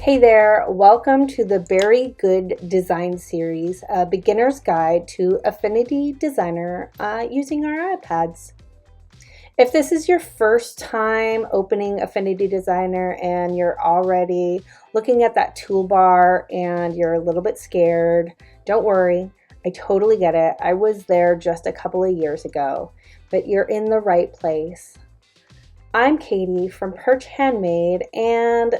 Hey there, welcome to the Very Good Design Series, a beginner's guide to Affinity Designer using our iPads. If this is your first time opening Affinity Designer and you're already looking at that toolbar and you're a little bit scared, don't worry, I totally get it. I was there just a couple of years ago, but you're in the right place. I'm Katie from Perch Handmade, and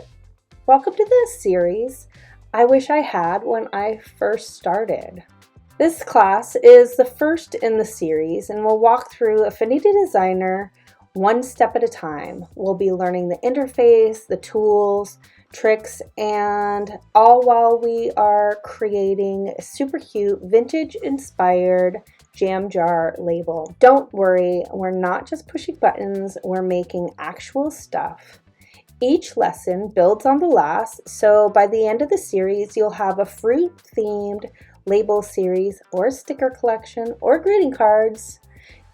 welcome to this series I wish I had when I first started. This class is the first in the series and we'll walk through Affinity Designer one step at a time. We'll be learning the interface, the tools, tricks, and all while we are creating a super cute vintage inspired jam jar label. Don't worry, we're not just pushing buttons, we're making actual stuff. Each lesson builds on the last, so by the end of the series, you'll have a fruit-themed label series or sticker collection or greeting cards.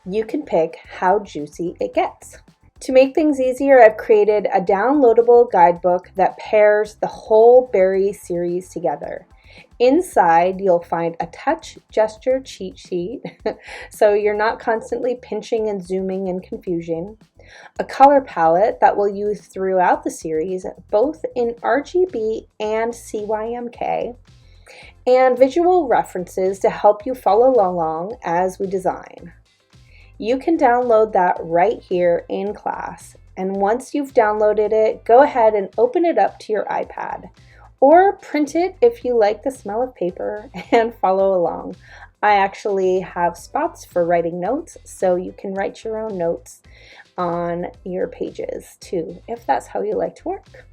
You can pick how juicy it gets. To make things easier, I've created a downloadable guidebook that pairs the whole berry series together. Inside, you'll find a touch gesture cheat sheet, so you're not constantly pinching and zooming in confusion, a color palette that we'll use throughout the series, both in RGB and CYMK, and visual references to help you follow along as we design. You can download that right here in class, and once you've downloaded it, go ahead and open it up to your iPad. Or print it if you like the smell of paper and follow along. I actually have spots for writing notes, so you can write your own notes on your pages too, if that's how you like to work.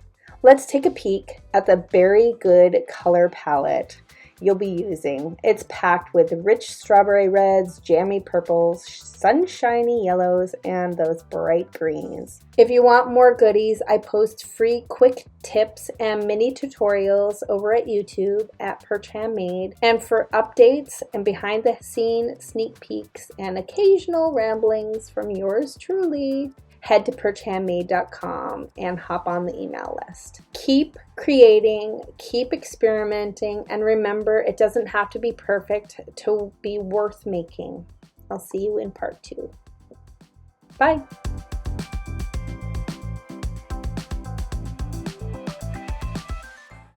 Let's take a peek at the Very Good color palette you'll be using. It's packed with rich strawberry reds, jammy purples, sunshiny yellows, and those bright greens. If you want more goodies, I post free quick tips and mini tutorials over at YouTube at Perch Handmade. And for updates and behind the scene sneak peeks and occasional ramblings from yours truly, head to perchhandmade.com and hop on the email list. Keep creating, keep experimenting, and remember, it doesn't have to be perfect to be worth making. I'll see you in part 2. Bye.